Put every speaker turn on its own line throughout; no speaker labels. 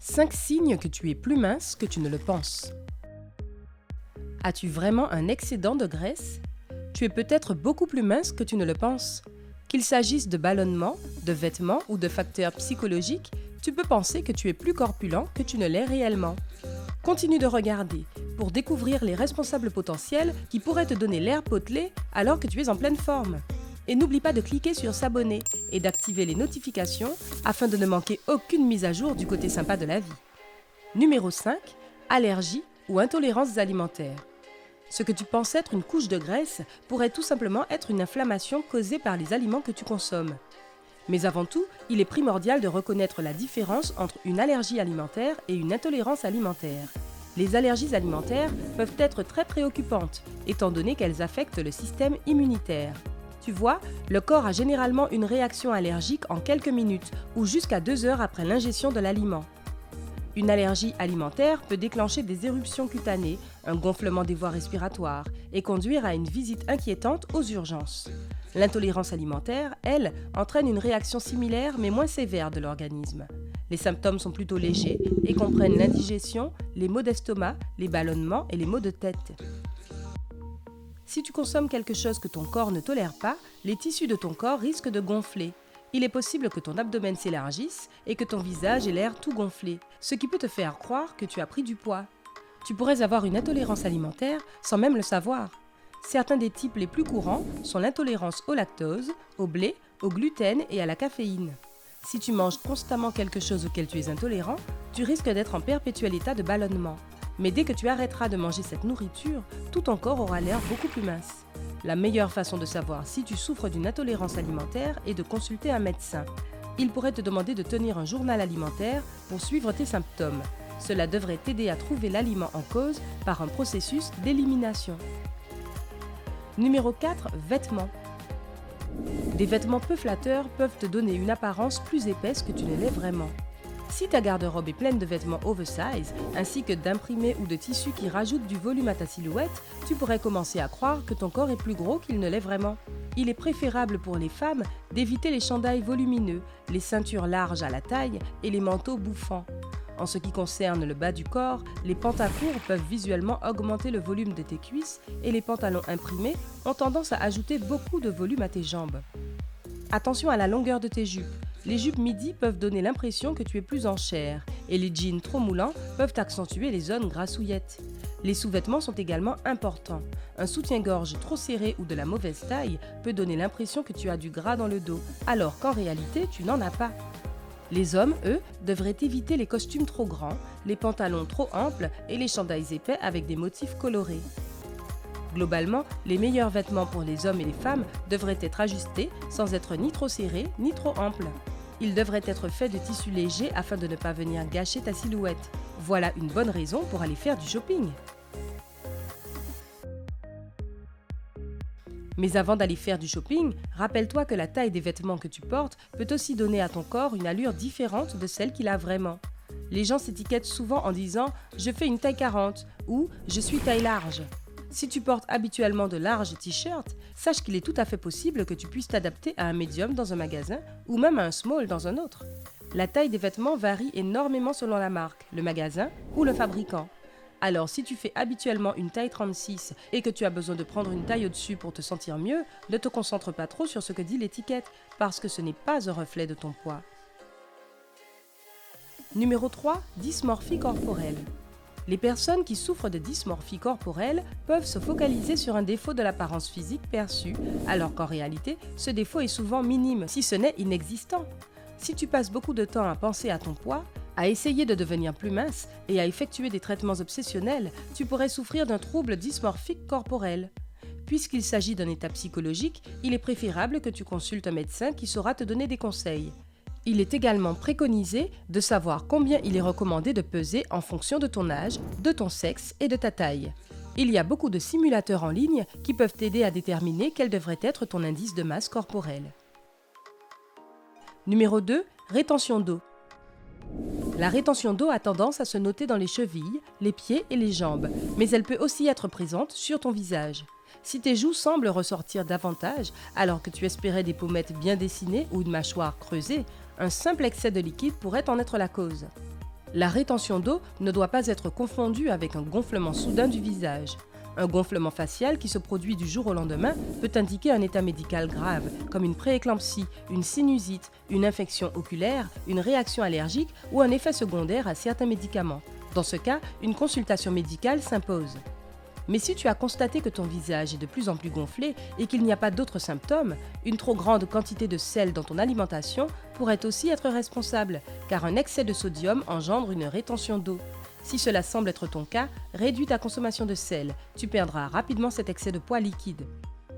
5 signes que tu es plus mince que tu ne le penses. As-tu vraiment un excédent de graisse? Tu es peut-être beaucoup plus mince que tu ne le penses. Qu'il s'agisse de ballonnement, de vêtements ou de facteurs psychologiques, tu peux penser que tu es plus corpulent que tu ne l'es réellement. Continue de regarder pour découvrir les responsables potentiels qui pourraient te donner l'air potelé alors que tu es en pleine forme. Et n'oublie pas de cliquer sur s'abonner et d'activer les notifications afin de ne manquer aucune mise à jour du côté sympa de la vie. Numéro 5. Allergies ou intolérances alimentaires. Ce que tu penses être une couche de graisse pourrait tout simplement être une inflammation causée par les aliments que tu consommes. Mais avant tout, il est primordial de reconnaître la différence entre une allergie alimentaire et une intolérance alimentaire. Les allergies alimentaires peuvent être très préoccupantes, étant donné qu'elles affectent le système immunitaire. Tu vois, le corps a généralement une réaction allergique en quelques minutes ou jusqu'à 2 heures après l'ingestion de l'aliment. Une allergie alimentaire peut déclencher des éruptions cutanées, un gonflement des voies respiratoires et conduire à une visite inquiétante aux urgences. L'intolérance alimentaire, elle, entraîne une réaction similaire mais moins sévère de l'organisme. Les symptômes sont plutôt légers et comprennent l'indigestion, les maux d'estomac, les ballonnements et les maux de tête. Si tu consommes quelque chose que ton corps ne tolère pas, les tissus de ton corps risquent de gonfler. Il est possible que ton abdomen s'élargisse et que ton visage ait l'air tout gonflé, ce qui peut te faire croire que tu as pris du poids. Tu pourrais avoir une intolérance alimentaire sans même le savoir. Certains des types les plus courants sont l'intolérance au lactose, au blé, au gluten et à la caféine. Si tu manges constamment quelque chose auquel tu es intolérant, tu risques d'être en perpétuel état de ballonnement. Mais dès que tu arrêteras de manger cette nourriture, tout ton corps aura l'air beaucoup plus mince. La meilleure façon de savoir si tu souffres d'une intolérance alimentaire est de consulter un médecin. Il pourrait te demander de tenir un journal alimentaire pour suivre tes symptômes. Cela devrait t'aider à trouver l'aliment en cause par un processus d'élimination. Numéro 4. Vêtements. Des vêtements peu flatteurs peuvent te donner une apparence plus épaisse que tu ne l'es vraiment. Si ta garde-robe est pleine de vêtements oversize, ainsi que d'imprimés ou de tissus qui rajoutent du volume à ta silhouette, tu pourrais commencer à croire que ton corps est plus gros qu'il ne l'est vraiment. Il est préférable pour les femmes d'éviter les chandails volumineux, les ceintures larges à la taille et les manteaux bouffants. En ce qui concerne le bas du corps, les pantacourts peuvent visuellement augmenter le volume de tes cuisses et les pantalons imprimés ont tendance à ajouter beaucoup de volume à tes jambes. Attention à la longueur de tes jupes. Les jupes midi peuvent donner l'impression que tu es plus en chair et les jeans trop moulants peuvent accentuer les zones grassouillettes. Les sous-vêtements sont également importants. Un soutien-gorge trop serré ou de la mauvaise taille peut donner l'impression que tu as du gras dans le dos, alors qu'en réalité, tu n'en as pas. Les hommes, eux, devraient éviter les costumes trop grands, les pantalons trop amples et les chandails épais avec des motifs colorés. Globalement, les meilleurs vêtements pour les hommes et les femmes devraient être ajustés sans être ni trop serrés ni trop amples. Ils devraient être faits de tissu léger afin de ne pas venir gâcher ta silhouette. Voilà une bonne raison pour aller faire du shopping. Mais avant d'aller faire du shopping, rappelle-toi que la taille des vêtements que tu portes peut aussi donner à ton corps une allure différente de celle qu'il a vraiment. Les gens s'étiquettent souvent en disant « je fais une taille 40 » ou « je suis taille large ». Si tu portes habituellement de larges t-shirts, sache qu'il est tout à fait possible que tu puisses t'adapter à un médium dans un magasin ou même à un small dans un autre. La taille des vêtements varie énormément selon la marque, le magasin ou le fabricant. Alors si tu fais habituellement une taille 36 et que tu as besoin de prendre une taille au-dessus pour te sentir mieux, ne te concentre pas trop sur ce que dit l'étiquette parce que ce n'est pas un reflet de ton poids. Numéro 3. Dysmorphie corporelle. Les personnes qui souffrent de dysmorphie corporelle peuvent se focaliser sur un défaut de l'apparence physique perçue, alors qu'en réalité, ce défaut est souvent minime, si ce n'est inexistant. Si tu passes beaucoup de temps à penser à ton poids, à essayer de devenir plus mince et à effectuer des traitements obsessionnels, tu pourrais souffrir d'un trouble dysmorphique corporel. Puisqu'il s'agit d'un état psychologique, il est préférable que tu consultes un médecin qui saura te donner des conseils. Il est également préconisé de savoir combien il est recommandé de peser en fonction de ton âge, de ton sexe et de ta taille. Il y a beaucoup de simulateurs en ligne qui peuvent t'aider à déterminer quel devrait être ton indice de masse corporelle. Numéro 2. Rétention d'eau. La rétention d'eau a tendance à se noter dans les chevilles, les pieds et les jambes, mais elle peut aussi être présente sur ton visage. Si tes joues semblent ressortir davantage, alors que tu espérais des pommettes bien dessinées ou une mâchoire creusée, un simple excès de liquide pourrait en être la cause. La rétention d'eau ne doit pas être confondue avec un gonflement soudain du visage. Un gonflement facial qui se produit du jour au lendemain peut indiquer un état médical grave, comme une prééclampsie, une sinusite, une infection oculaire, une réaction allergique ou un effet secondaire à certains médicaments. Dans ce cas, une consultation médicale s'impose. Mais si tu as constaté que ton visage est de plus en plus gonflé et qu'il n'y a pas d'autres symptômes, une trop grande quantité de sel dans ton alimentation pourrait aussi être responsable, car un excès de sodium engendre une rétention d'eau. Si cela semble être ton cas, réduis ta consommation de sel, tu perdras rapidement cet excès de poids liquide.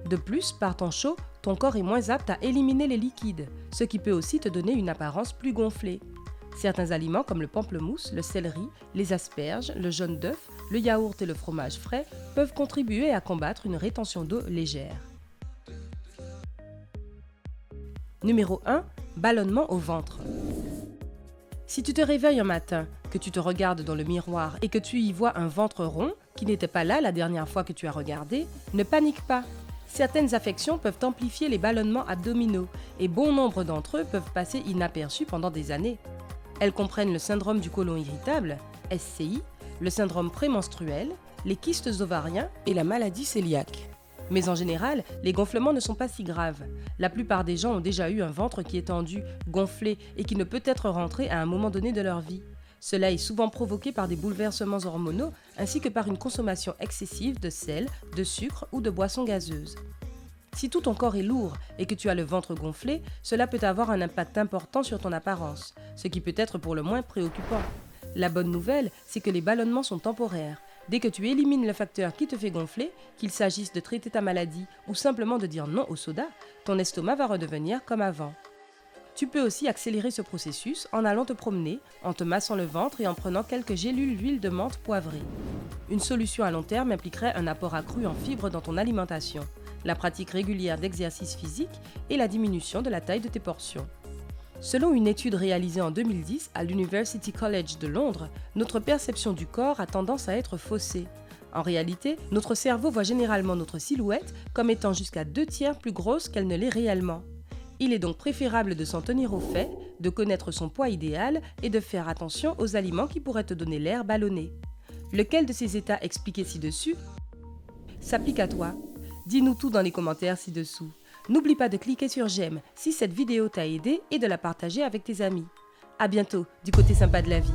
De plus, par temps chaud, ton corps est moins apte à éliminer les liquides, ce qui peut aussi te donner une apparence plus gonflée. Certains aliments comme le pamplemousse, le céleri, les asperges, le jaune d'œuf, le yaourt et le fromage frais peuvent contribuer à combattre une rétention d'eau légère. Numéro 1. Ballonnement au ventre. Si tu te réveilles un matin, que tu te regardes dans le miroir et que tu y vois un ventre rond qui n'était pas là la dernière fois que tu as regardé, ne panique pas. Certaines affections peuvent amplifier les ballonnements abdominaux et bon nombre d'entre eux peuvent passer inaperçus pendant des années. Elles comprennent le syndrome du côlon irritable, SCI, le syndrome prémenstruel, les kystes ovariens et la maladie cœliaque. Mais en général, les gonflements ne sont pas si graves. La plupart des gens ont déjà eu un ventre qui est tendu, gonflé et qui ne peut être rentré à un moment donné de leur vie. Cela est souvent provoqué par des bouleversements hormonaux ainsi que par une consommation excessive de sel, de sucre ou de boissons gazeuses. Si tout ton corps est lourd et que tu as le ventre gonflé, cela peut avoir un impact important sur ton apparence, ce qui peut être pour le moins préoccupant. La bonne nouvelle, c'est que les ballonnements sont temporaires. Dès que tu élimines le facteur qui te fait gonfler, qu'il s'agisse de traiter ta maladie ou simplement de dire non au soda, ton estomac va redevenir comme avant. Tu peux aussi accélérer ce processus en allant te promener, en te massant le ventre et en prenant quelques gélules d'huile de menthe poivrée. Une solution à long terme impliquerait un apport accru en fibres dans ton alimentation, la pratique régulière d'exercices physiques et la diminution de la taille de tes portions. Selon une étude réalisée en 2010 à l'University College de Londres, notre perception du corps a tendance à être faussée. En réalité, notre cerveau voit généralement notre silhouette comme étant jusqu'à 2/3 plus grosse qu'elle ne l'est réellement. Il est donc préférable de s'en tenir au fait, de connaître son poids idéal et de faire attention aux aliments qui pourraient te donner l'air ballonné. Lequel de ces états expliqués ci-dessus s'applique à toi? Dis-nous tout dans les commentaires ci-dessous. N'oublie pas de cliquer sur j'aime si cette vidéo t'a aidé et de la partager avec tes amis. À bientôt du côté sympa de la vie.